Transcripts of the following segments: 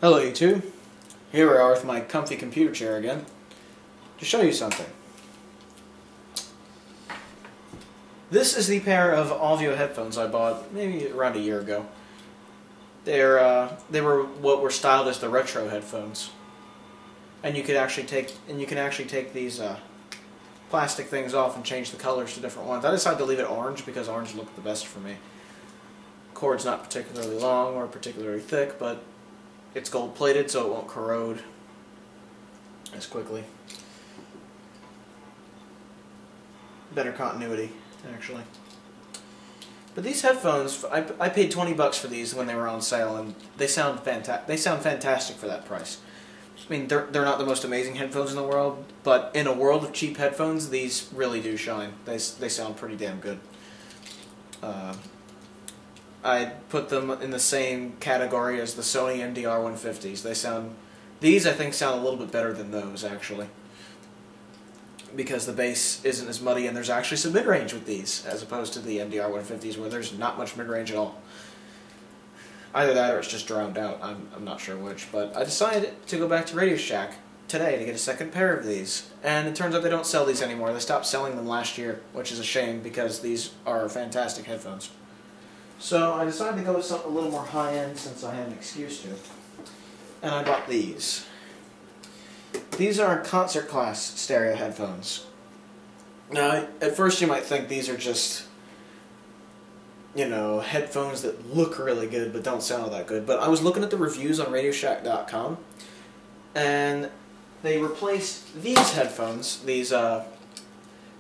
Hello YouTube, here we are with my comfy computer chair again to show you something. This is the pair of Auvio headphones I bought maybe around a year ago. They were what were styled as the retro headphones, and you can actually take these plastic things off and change the colors to different ones. I decided to leave it orange because orange looked the best for me. Cord's not particularly long or particularly thick, but it's gold plated so it won't corrode as quickly. Better continuity, actually. But these headphones, I paid 20 bucks for these when they were on sale, and they sound fantastic for that price. I mean, they're not the most amazing headphones in the world, but in a world of cheap headphones, these really do shine. They sound pretty damn good. I'd put them in the same category as the Sony NDR-150s. These I think sound a little bit better than those, actually, because the bass isn't as muddy and there's actually some mid-range with these, as opposed to the NDR-150s where there's not much mid-range at all. Either that or it's just drowned out. I'm not sure which, but I decided to go back to Radio Shack today to get a second pair of these, and it turns out they don't sell these anymore. They stopped selling them last year, which is a shame because these are fantastic headphones. So I decided to go with something a little more high-end since I had an excuse to. And I bought these. These are concert class stereo headphones. Now, at first you might think these are just, you know, headphones that look really good but don't sound that good. But I was looking at the reviews on radioshack.com, and they replaced these headphones, these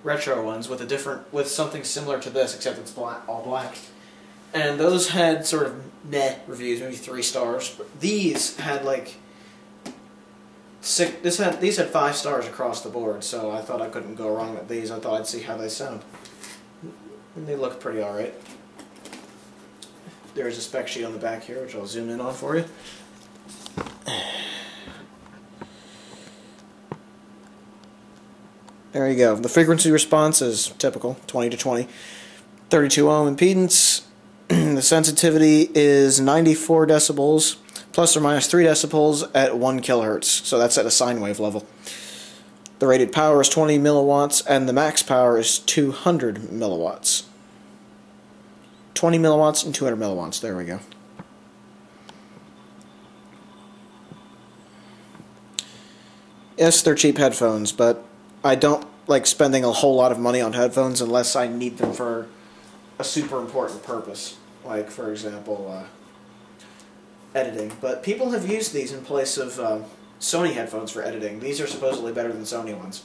retro ones, with something similar to this, except it's all black. And those had sort of meh reviews, maybe 3 stars. But these had like these had 5 stars across the board. So I thought I couldn't go wrong with these. I thought I'd see how they sound, and they look pretty all right. There's a spec sheet on the back here, which I'll zoom in on for you. There you go. The frequency response is typical, 20 to 20. 32 ohm impedance. The sensitivity is 94 decibels, plus or minus 3 decibels at 1 kilohertz, so that's at a sine wave level. The rated power is 20 milliwatts, and the max power is 200 milliwatts. 20 milliwatts and 200 milliwatts, there we go. Yes, they're cheap headphones, but I don't like spending a whole lot of money on headphones unless I need them for a super important purpose, like, for example, editing. But people have used these in place of Sony headphones for editing. These are supposedly better than Sony ones,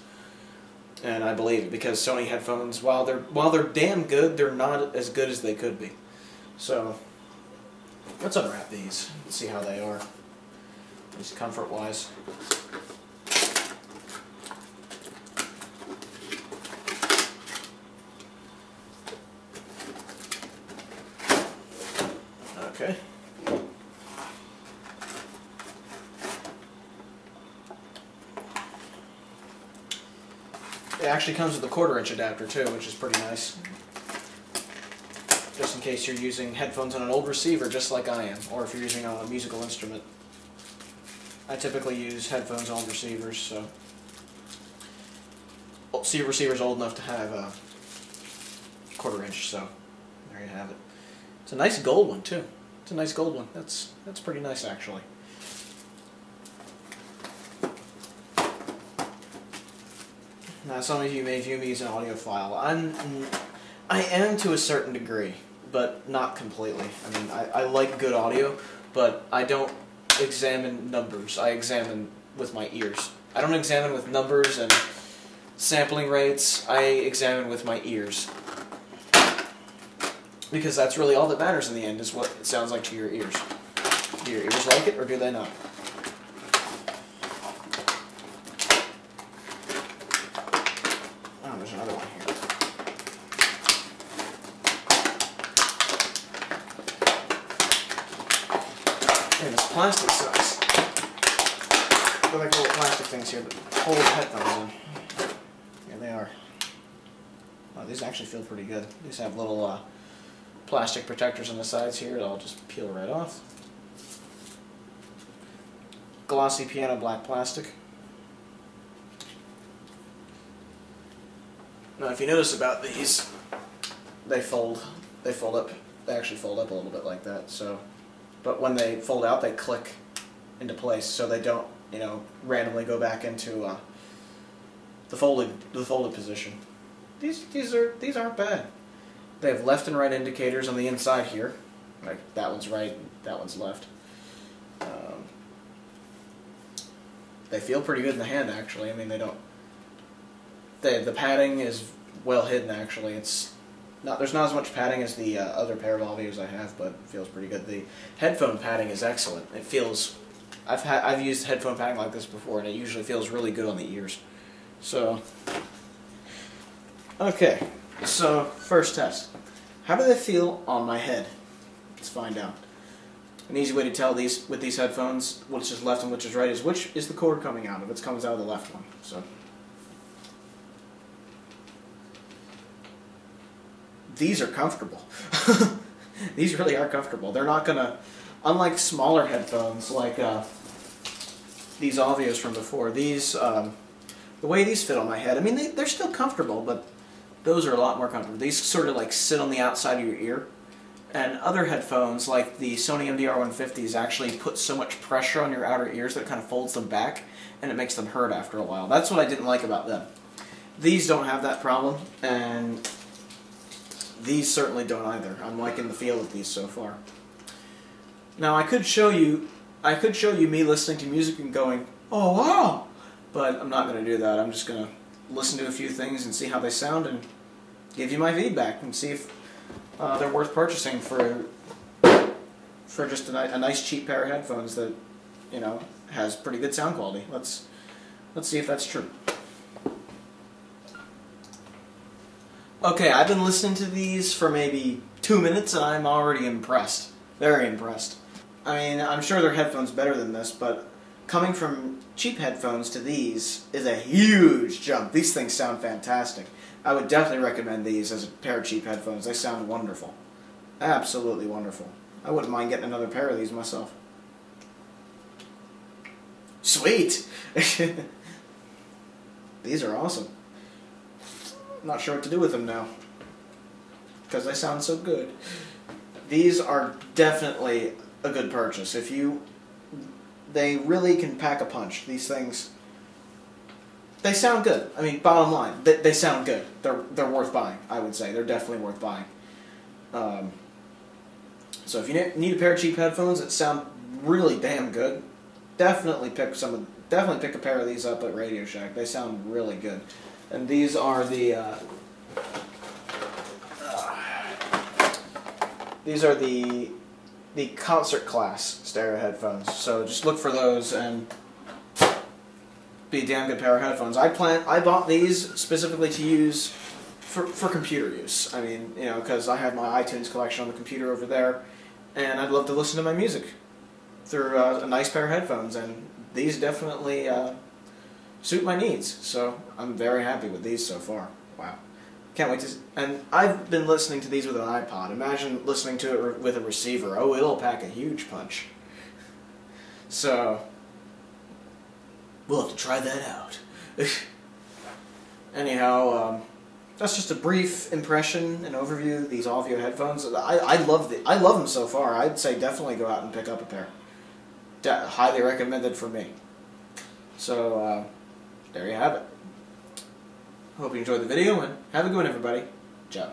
and I believe it, because Sony headphones, while they're damn good, they're not as good as they could be. So let's unwrap these and see how they are, just comfort-wise. Okay. It actually comes with a 1/4-inch adapter too, which is pretty nice. Just in case you're using headphones on an old receiver just like I am, or if you're using a musical instrument. I typically use headphones on receivers, so see a receiver's old enough to have a 1/4-inch, so there you have it. It's a nice gold one too. It's a nice gold one. That's pretty nice, actually. Now, some of you may view me as an audiophile. I am to a certain degree, but not completely. I mean, I like good audio, but I don't examine numbers. I examine with my ears. I don't examine with numbers and sampling rates. I examine with my ears. Because that's really all that matters in the end, is what it sounds like to your ears. Do your ears like it, or do they not? Oh, there's another one here. Hey, this plastic sucks. They're like little plastic things here that hold headphones in. Here they are. Wow, these actually feel pretty good. These have little plastic protectors on the sides here. It'll just peel right off. glossy piano black plastic. Now, if you notice about these, they fold up. They actually fold up a little bit like that. So, but when they fold out, they click into place, so they don't, you know, randomly go back into the folded position. These aren't bad. They have left and right indicators on the inside here. Like that one's right, that one's left. They feel pretty good in the hand, actually. I mean, they don't. The padding is well hidden, actually. It's not. There's not as much padding as the other pair of Auvios I have, but it feels pretty good. The headphone padding is excellent. It feels. I've used headphone padding like this before, and it usually feels really good on the ears. So, okay. So first test. How do they feel on my head? Let's find out. An easy way to tell with these headphones which is left and which is right is which is the cord coming out of. It comes out of the left one. So these are comfortable. These really are comfortable. They're not gonna, unlike smaller headphones like these Auvios from before. These the way these fit on my head. I mean, they're still comfortable, but those are a lot more comfortable. These sort of like sit on the outside of your ear. And other headphones, like the Sony MDR-150s, actually put so much pressure on your outer ears that it kind of folds them back, and it makes them hurt after a while. That's what I didn't like about them. These don't have that problem, and these certainly don't either. I'm liking the feel of these so far. Now, I could show you me listening to music and going, "Oh wow!" But I'm not going to do that. I'm just going to listen to a few things and see how they sound and give you my feedback and see if they're worth purchasing for just a nice cheap pair of headphones that, you know, has pretty good sound quality. Let's see if that's true. Okay, I've been listening to these for maybe 2 minutes and I'm already impressed. Very impressed. I mean, I'm sure their headphones better than this, but coming from cheap headphones to these is a huge jump. These things sound fantastic. I would definitely recommend these as a pair of cheap headphones. They sound wonderful. Absolutely wonderful. I wouldn't mind getting another pair of these myself. Sweet! These are awesome. I'm not sure what to do with them now, because they sound so good. These are definitely a good purchase. They really can pack a punch. These things, they sound good. I mean, bottom line, they sound good. They're worth buying, I would say. They're definitely worth buying. So if you need a pair of cheap headphones that sound really damn good, definitely pick a pair of these up at Radio Shack. They sound really good. And these are the concert class stereo headphones. So just look for those and be a damn good pair of headphones. I bought these specifically to use for computer use. I mean, you know, because I have my iTunes collection on the computer over there, and I'd love to listen to my music through a nice pair of headphones, and these definitely suit my needs. So I'm very happy with these so far. Wow. Can't wait to... And I've been listening to these with an iPod. Imagine listening to it with a receiver. Oh, it'll pack a huge punch. So we'll have to try that out. Anyhow, that's just a brief impression and overview of these Auvio headphones. I love them so far. I'd say definitely go out and pick up a pair. Highly recommended for me. So there you have it. Hope you enjoyed the video, and have a good one, everybody. Ciao.